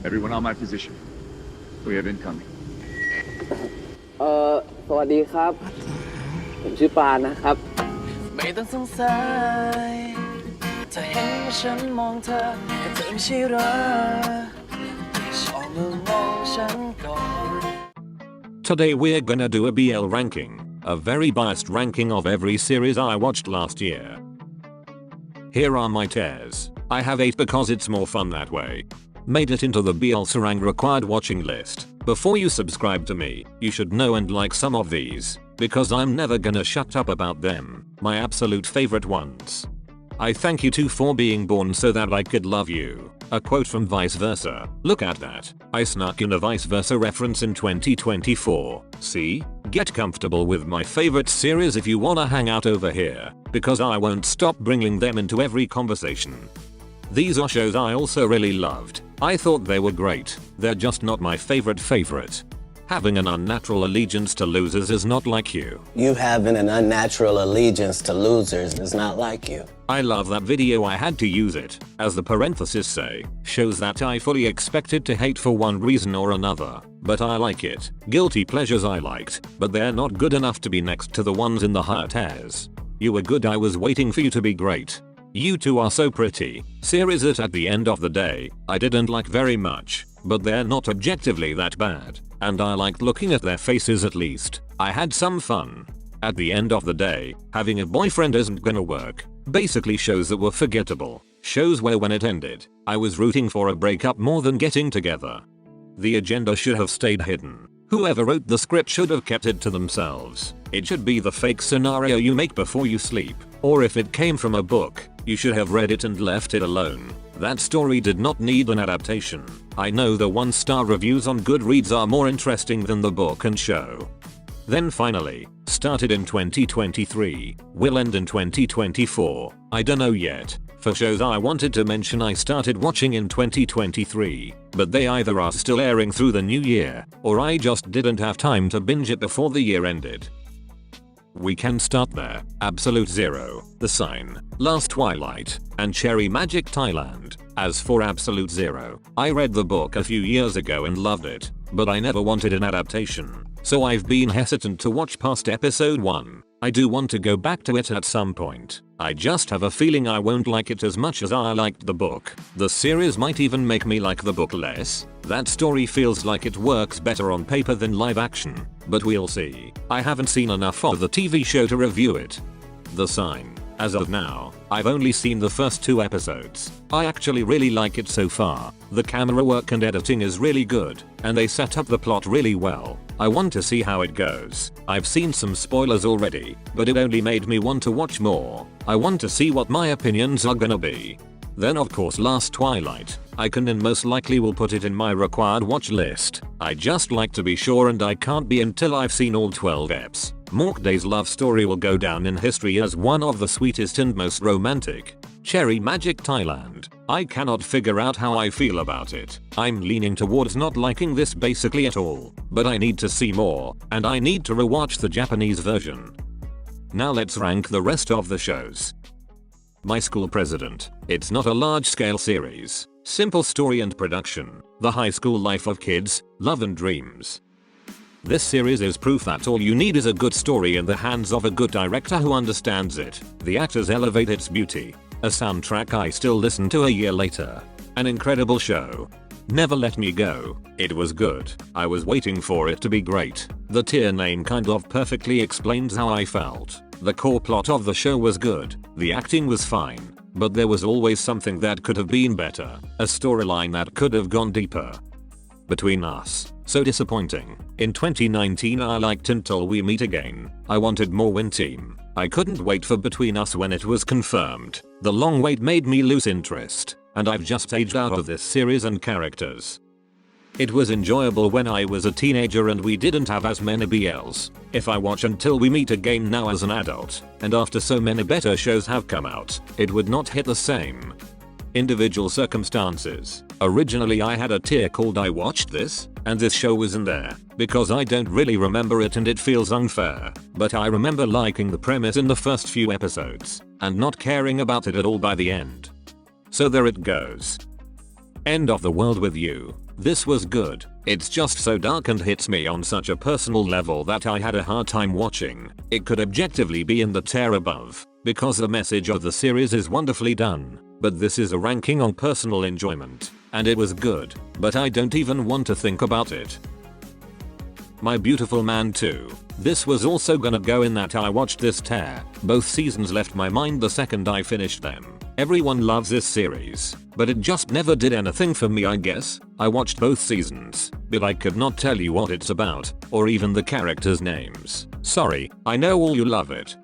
Everyone on my position. We have incoming. สวัสดีครับผมชื่อปานนะครับ ไม่ต้องสงสัยถ้าเห็นว่าฉันมองเธอก็เธอไม่ใช่เหรอชอบมือมองฉันก่อน Today we're gonna do a BL ranking, a very biased ranking of every series I watched last year. Here are my tiers. I have 8 because it's more fun that way. Made it into the BL Sarang required watching list. Before you subscribe to me, you should know and like some of these, because I'm never gonna shut up about them, my absolute favorite ones. I thank you too for being born so that I could love you. A quote from Vice Versa. Look at that. I snuck in a Vice Versa reference in 2024. See? Get comfortable with my favorite series if you wanna hang out over here, because I won't stop bringing them into every conversation. These are shows I also really loved. I thought they were great. They're just not my favorite. Having an unnatural allegiance to losers is not like you. You having an unnatural allegiance to losers is not like you. I love that video. I had to use it, as the parentheses say, shows that I fully expected to hate for one reason or another, but I like it. Guilty pleasures I liked, but they're not good enough to be next to the ones in the higher tiers. You were good. I was waiting for you to be great. You two are so pretty. Series that at the end of the day, I didn't like very much, but they're not objectively that bad, and I liked looking at their faces at least. I had some fun. At the end of the day, having a boyfriend isn't gonna work. Basically shows that were forgettable. Shows where when it ended, I was rooting for a breakup more than getting together. The agenda should have stayed hidden. Whoever wrote the script should have kept it to themselves. It should be the fake scenario you make before you sleep, or if it came from a book, you should have read it and left it alone. That story did not need an adaptation. I know the 1-star reviews on Goodreads are more interesting than the book and show. Then finally, started in 2023, will end in 2024, I don't know yet. For shows I wanted to mention I started watching in 2023, but they either are still airing through the new year, or I just didn't have time to binge it before the year ended. We can start there. Absolute Zero, The Sign, Last Twilight, and Cherry Magic Thailand. As for Absolute Zero, I read the book a few years ago and loved it, but I never wanted an adaptation, so I've been hesitant to watch past episode 1. I do want to go back to it at some point. I just have a feeling I won't like it as much as I liked the book. The series might even make me like the book less. That story feels like it works better on paper than live action, but we'll see. I haven't seen enough of the TV show to review it. The Sign. As of now, I've only seen the first 2 episodes. I actually really like it so far. The camera work and editing is really good, and they set up the plot really well. I want to see how it goes. I've seen some spoilers already, but it only made me want to watch more. I want to see what my opinions are gonna be. Then of course Last Twilight. I can and most likely will put it in my required watch list. I just like to be sure and I can't be until I've seen all 12 eps. Morkday's love story will go down in history as one of the sweetest and most romantic. Cherry Magic Thailand. I cannot figure out how I feel about it. I'm leaning towards not liking this basically at all, but I need to see more, and I need to rewatch the Japanese version. Now let's rank the rest of the shows. My School President. It's not a large-scale series. Simple story and production. The high school life of kids, love and dreams. This series is proof that all you need is a good story in the hands of a good director who understands it. The actors elevate its beauty. A soundtrack I still listen to a year later. An incredible show. Never Let Me Go. It was good. I was waiting for it to be great. The tier name kind of perfectly explains how I felt. The core plot of the show was good. The acting was fine. But there was always something that could have been better. A storyline that could have gone deeper. Between Us. So disappointing. In 2019 I liked Until We Meet Again. I wanted more Win Team. I couldn't wait for Between Us when it was confirmed. The long wait made me lose interest, and I've just aged out of this series and characters. It was enjoyable when I was a teenager and we didn't have as many BLs. If I watch Until We Meet Again now as an adult, and after so many better shows have come out, it would not hit the same. Individual circumstances. Originally I had a tier called I Watched This, and this show was in there, because I don't really remember it and it feels unfair, but I remember liking the premise in the first few episodes, and not caring about it at all by the end. So there it goes. End of the World with You. This was good. It's just so dark and hits me on such a personal level that I had a hard time watching. It could objectively be in the tier above, because the message of the series is wonderfully done. But this is a ranking on personal enjoyment. And it was good, but I don't even want to think about it. My Beautiful Man 2. This was also gonna go in that I watched this tier. Both seasons left my mind the second I finished them. Everyone loves this series, but it just never did anything for me, I guess. I watched both seasons, but I could not tell you what it's about, or even the characters' names. Sorry, I know all you love it.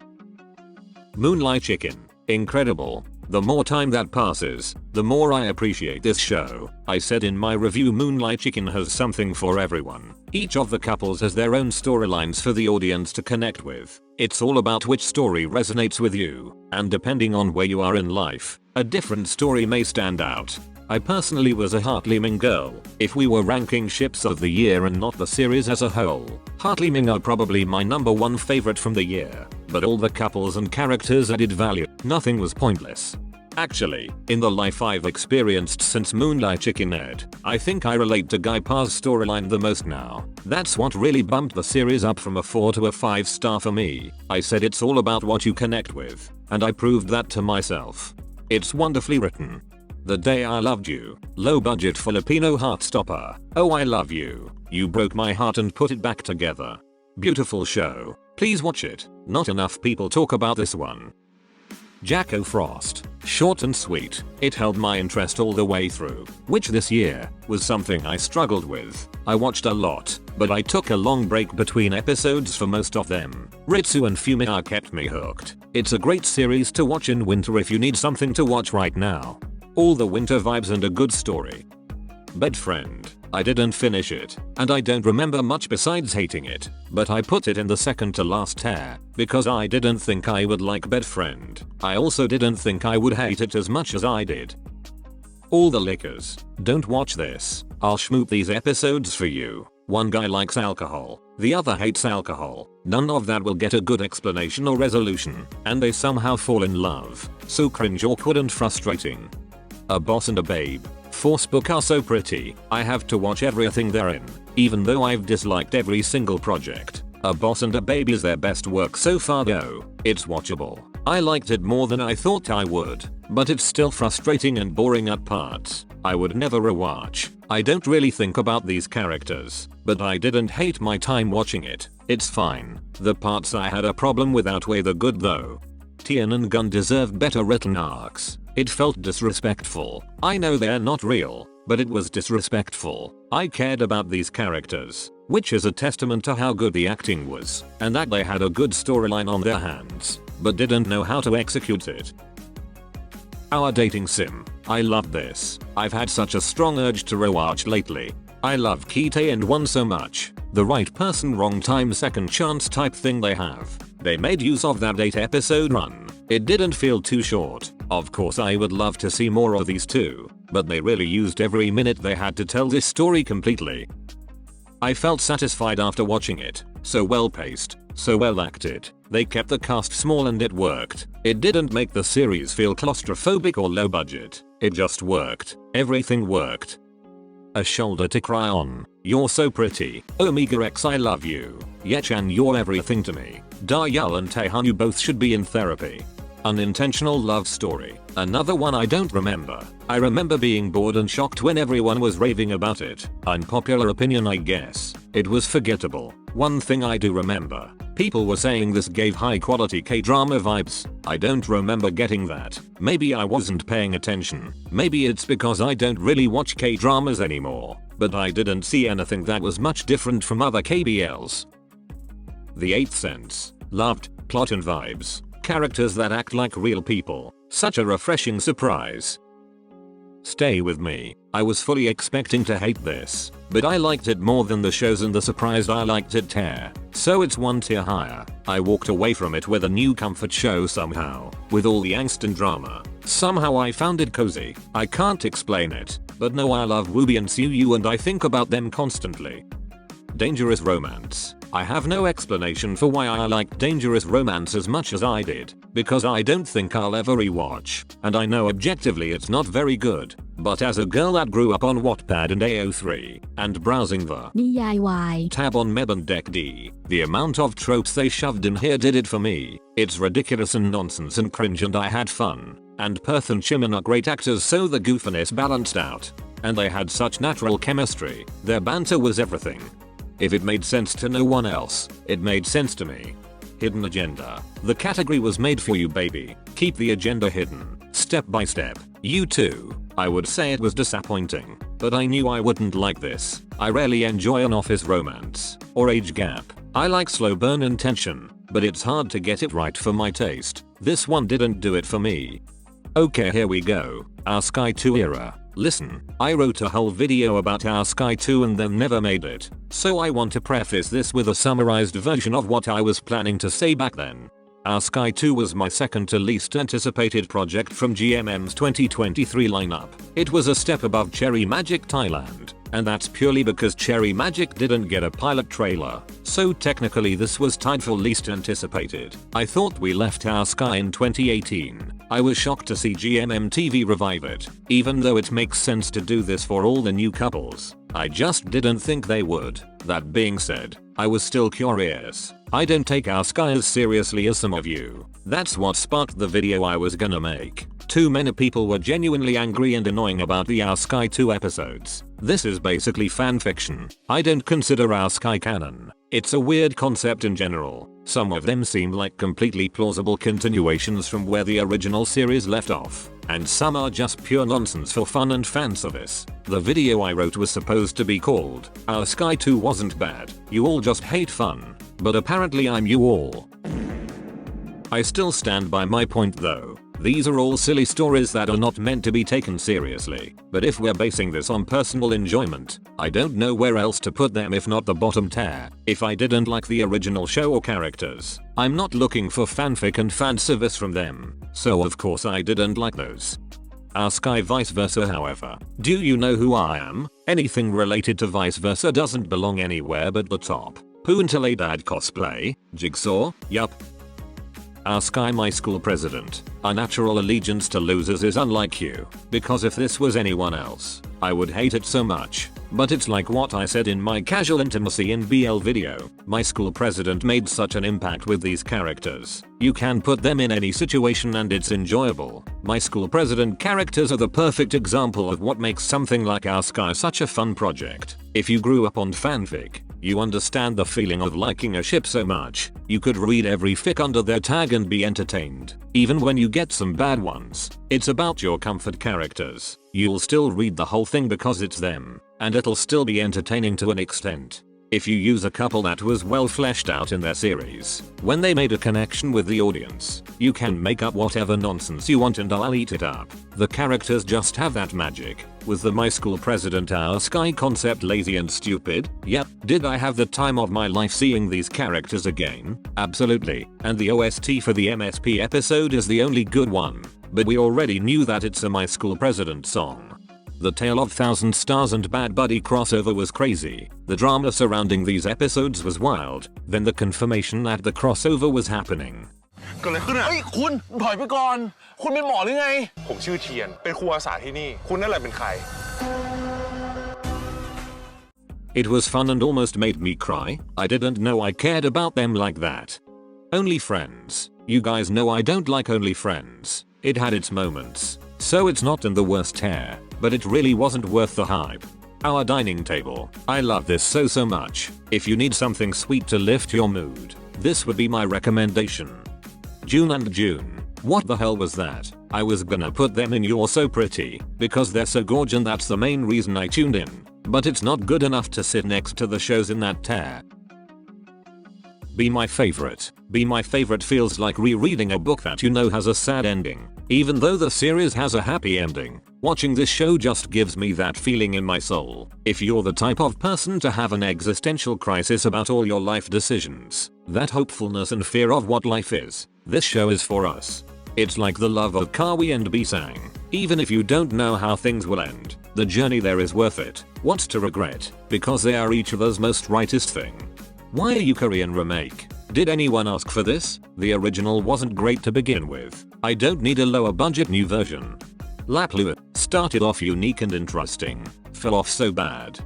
Moonlight Chicken. Incredible. The more time that passes, the more I appreciate this show. I said in my review, Moonlight Chicken has something for everyone. Each of the couples has their own storylines for the audience to connect with. It's all about which story resonates with you, and depending on where you are in life, a different story may stand out. I personally was a Heartly Ming girl. If we were ranking ships of the year and not the series as a whole, Heartly Ming are probably my #1 favorite from the year. But all the couples and characters added value. Nothing was pointless. Actually, in the life I've experienced since Moonlight Chicken aired, I think I relate to Guy Parr's storyline the most now. That's what really bumped the series up from a 4 to a 5 star for me. I said it's all about what you connect with, and I proved that to myself. It's wonderfully written. The Day I Loved You. Low budget Filipino heartstopper. Oh, I love you. You broke my heart and put it back together. Beautiful show. Please watch it. Not enough people talk about this one. Jacko Frost. Short and sweet. It held my interest all the way through, which this year was something I struggled with. I watched a lot, but I took a long break between episodes for most of them. Ritsu and Fumiya kept me hooked. It's a great series to watch in winter if you need something to watch right now. All the winter vibes and a good story. Bed Friend. I didn't finish it, and I don't remember much besides hating it, but I put it in the second to last tier, because I didn't think I would like Bed Friend. I also didn't think I would hate it as much as I did. All the Lickers. Don't watch this. I'll schmoop these episodes for you. One guy likes alcohol, the other hates alcohol. None of that will get a good explanation or resolution, and they somehow fall in love. So cringe, awkward and frustrating. A Boss and a Babe. Force book are so pretty, I have to watch everything they're in, even though I've disliked every single project. A Boss and a Babe is their best work so far though. It's watchable. I liked it more than I thought I would, but it's still frustrating and boring at parts. I would never rewatch. I don't really think about these characters, but I didn't hate my time watching it. It's fine. The parts I had a problem with outweigh the good though. Tien and Gun deserved better written arcs. It felt disrespectful. I know they're not real, but it was disrespectful. I cared about these characters, which is a testament to how good the acting was, and that they had a good storyline on their hands, but didn't know how to execute it. Our Dating Sim. I love this. I've had such a strong urge to rewatch lately. I love Kite and One so much. The right person, wrong time, second chance type thing they have. They made use of that 8-episode run. It didn't feel too short. Of course I would love to see more of these too, but they really used every minute they had to tell this story completely. I felt satisfied after watching it. So well paced, so well acted. They kept the cast small and it worked. It didn't make the series feel claustrophobic or low budget. It just worked. Everything worked. A Shoulder to Cry On. You're so pretty. Omega X, I love you. Yechan, you're everything to me. Daryl and Taehan, you both should be in therapy. Unintentional love story. Another one I don't remember. I remember being bored and shocked when everyone was raving about it. Unpopular opinion, I guess. It was forgettable. One thing I do remember. People were saying this gave high quality K-drama vibes. I don't remember getting that. Maybe I wasn't paying attention. Maybe it's because I don't really watch K-dramas anymore. But I didn't see anything that was much different from other KBLs. The Eighth Sense. Loved. Plot and vibes. Characters that act like real people. Such a refreshing surprise. Stay With Me. I was fully expecting to hate this, but I liked it more than the shows and the surprise I liked it tier. So it's one tier higher. I walked away from it with a new comfort show somehow. With all the angst and drama, somehow I found it cozy. I can't explain it, but no, I love Woobi and Suyu and I think about them constantly. Dangerous Romance. I have no explanation for why I liked Dangerous Romance as much as I did, because I don't think I'll ever rewatch, and I know objectively it's not very good, but as a girl that grew up on Wattpad and AO3, and browsing the นิยายวาย tab on Meb and Deck D, the amount of tropes they shoved in here did it for me. It's ridiculous and nonsense and cringe, and I had fun. And Perth and Shimon are great actors, so the goofiness balanced out. And they had such natural chemistry, their banter was everything. If it made sense to no one else, it made sense to me. Hidden agenda. The category was made for you, baby. Keep the agenda hidden, step by step. You too. I would say it was disappointing, but I knew I wouldn't like this. I rarely enjoy an office romance or age gap. I like slow burn and tension, but it's hard to get it right for my taste. This one didn't do it for me. Okay, here we go. Our Skyy 2 era. Listen, I wrote a whole video about our Skyy 2 and then never made it, so I want to preface this with a summarized version of what I was planning to say back then. Our Skyy 2 was my second to least anticipated project from GMM's 2023 lineup. It was a step above Cherry Magic Thailand, and that's purely because Cherry Magic didn't get a pilot trailer, so technically this was tied for least anticipated. I thought we left our Skyy in 2018. I was shocked to see GMMTV revive it, even though it makes sense to do this for all the new couples. I just didn't think they would. That being said, I was still curious. I don't take our Skyy as seriously as some of you. That's what sparked the video I was gonna make. Too many people were genuinely angry and annoying about the Our Skyy 2 episodes. This is basically fanfiction. I don't consider Our Skyy canon. It's a weird concept in general. Some of them seem like completely plausible continuations from where the original series left off, and some are just pure nonsense for fun and fan service. The video I wrote was supposed to be called Our Skyy 2 wasn't bad, you all just hate fun. But apparently I'm you all. I still stand by my point though. These are all silly stories that are not meant to be taken seriously. But if we're basing this on personal enjoyment, I don't know where else to put them if not the bottom tier. If I didn't like the original show or characters, I'm not looking for fanfic and fan service from them. So of course I didn't like those. Our Skyy vice versa, however. Do you know who I am? Anything related to vice versa doesn't belong anywhere but the top. Who until a dad cosplay? Jigsaw? Yup. Our Skyy, my school president. Our natural allegiance to losers is unlike you, because if this was anyone else, I would hate it so much. But it's like what I said in my casual intimacy in BL video. My school president made such an impact with these characters. You can put them in any situation and it's enjoyable. My school president characters are the perfect example of what makes something like Our Skyy such a fun project. If you grew up on fanfic, you understand the feeling of liking a ship so much, you could read every fic under their tag and be entertained. Even when you get some bad ones, it's about your comfort characters. You'll still read the whole thing because it's them, and it'll still be entertaining to an extent. If you use a couple that was well fleshed out in their series, when they made a connection with the audience, you can make up whatever nonsense you want and I'll eat it up. The characters just have that magic. Was the my school president Our Skyy concept lazy and stupid? Yep. Did I have the time of my life seeing these characters again? Absolutely. And the OST for the MSP episode is the only good one. But we already knew that it's a my school president song. The Tale of Thousand Stars and Bad Buddy crossover was crazy. The drama surrounding these episodes was wild. Then the confirmation that the crossover was happening. เกิดอะไรขึ้นอ่ะเฮ้ยคุณถอยไปก่อนคุณเป็นหมอหรือไงผมชื่อเทียนเป็นครูอาสาที่นี่คุณนั่นแหละเป็นใคร It was fun and almost made me cry. I didn't know I cared about them like that. Only Friends. You guys know I don't like Only Friends. It had its moments, so it's not in the worst tier, but it really wasn't worth the hype. Our dining table. I love this so much. If you need something sweet to lift your mood, this would be my recommendation. June and June. What the hell was that? I was gonna put them in You're So Pretty, because they're so gorgeous and that's the main reason I tuned in. But it's not good enough to sit next to the shows in that tier. Be My Favorite. Be My Favorite feels like rereading a book that you know has a sad ending. Even though the series has a happy ending, watching this show just gives me that feeling in my soul. If you're the type of person to have an existential crisis about all your life decisions, that hopefulness and fear of what life is, this show is for us. It's like the love of Kawi and Bisang. Even if you don't know how things will end, the journey there is worth it. What's to regret? Because they are each other's most rightest thing. Why a Korean remake? Did anyone ask for this? The original wasn't great to begin with. I don't need a lower budget new version. Laplu started off unique and interesting, fell off so bad.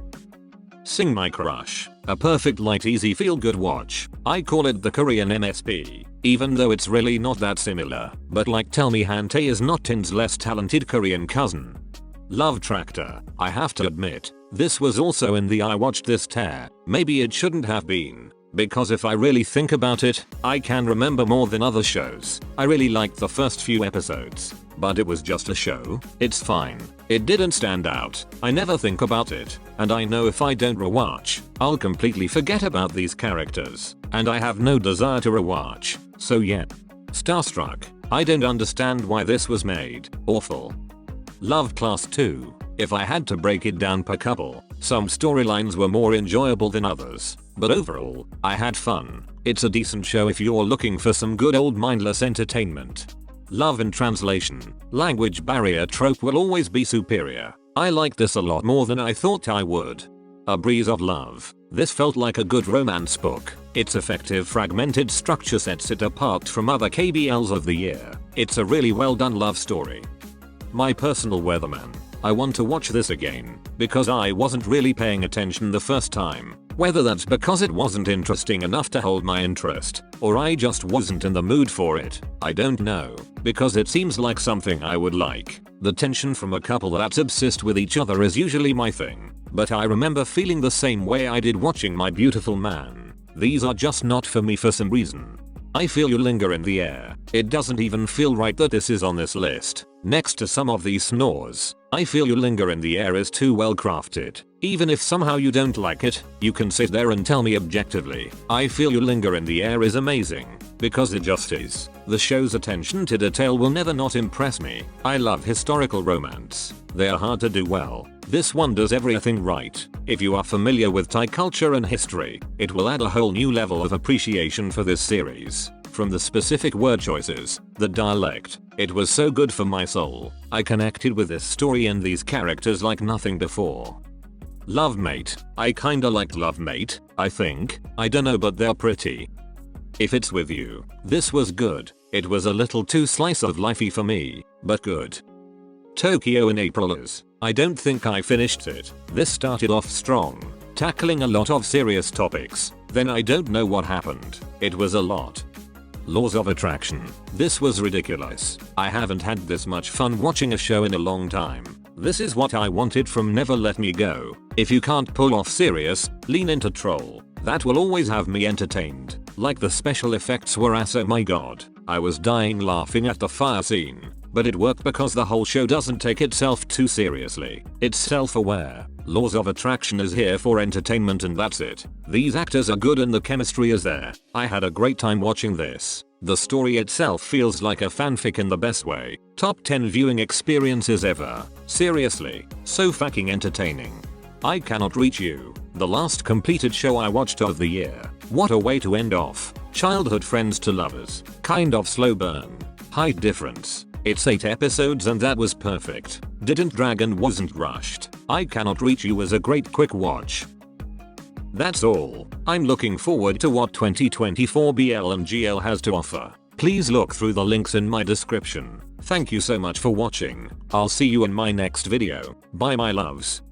Sing My Crush, a perfect light easy feel good watch. I call it the Korean MSP, even though it's really not that similar, but like Tell Me Hante is not Tin's less talented Korean cousin. Love Tractor, I have to admit, this was also in the I watched this tear. Maybe it shouldn't have been, because if I really think about it, I can remember more than other shows. I really liked the first few episodes, but it was just a show. It's fine. It didn't stand out. I never think about it, and I know if I don't rewatch, I'll completely forget about these characters, and I have no desire to rewatch. So yeah. Starstruck, I don't understand why this was made. Awful. Love Class 2. If I had to break it down per couple, some storylines were more enjoyable than others, but overall, I had fun. It's a decent show if you're looking for some good old mindless entertainment. Love in Translation. Language barrier trope will always be superior. I like this a lot more than I thought I would. A Breeze of Love. This felt like a good romance book. Its effective fragmented structure sets it apart from other KBLs of the year. It's a really well done love story. My Personal Weatherman. I want to watch this again, because I wasn't really paying attention the first time. Whether that's because it wasn't interesting enough to hold my interest, or I just wasn't in the mood for it, I don't know, because it seems like something I would like. The tension from a couple that's obsessed with each other is usually my thing, but I remember feeling the same way I did watching My Beautiful Man. These are just not for me for some reason. I Feel You Linger in the Air. It doesn't even feel right that this is on this list. Next to some of these snores, I Feel You Linger in the Air is too well crafted. Even if somehow you don't like it, you can sit there and tell me objectively, I Feel You Linger in the Air is amazing. Because it just is. The show's attention to detail will never not impress me. I love historical romance. They are hard to do well. This one does everything right. If you are familiar with Thai culture and history, it will add a whole new level of appreciation for this series. From the specific word choices, the dialect, it was so good for my soul. I connected with this story and these characters like nothing before. Love Mate. I kinda liked Love Mate, I think. I dunno, but they're pretty. If It's With You. This was good. It was a little too slice of lifey for me, but good. Tokyo in Aprilers. I don't think I finished it. This started off strong, tackling a lot of serious topics. Then I don't know what happened. It was a lot. Laws of Attraction. This was ridiculous. I haven't had this much fun watching a show in a long time. This is what I wanted from Never Let Me Go. If you can't pull off serious, lean into troll. That will always have me entertained. Like the special effects were ass, oh my god. I was dying laughing at the fire scene. But it worked because the whole show doesn't take itself too seriously. It's self-aware. Laws of Attraction is here for entertainment and that's it. These actors are good and the chemistry is there. I had a great time watching this. The story itself feels like a fanfic in the best way. Top 10 viewing experiences ever. Seriously, so fucking entertaining. I Cannot Reach You. The last completed show I watched of the year. What a way to end off. Childhood friends to lovers. Kind of slow burn. Height difference. It's 8 episodes and that was perfect. Didn't drag and wasn't rushed. I Cannot Reach You was a great quick watch. That's all. I'm looking forward to what 2024 BL and GL has to offer. Please look through the links in my description. Thank you so much for watching. I'll see you in my next video. Bye my loves.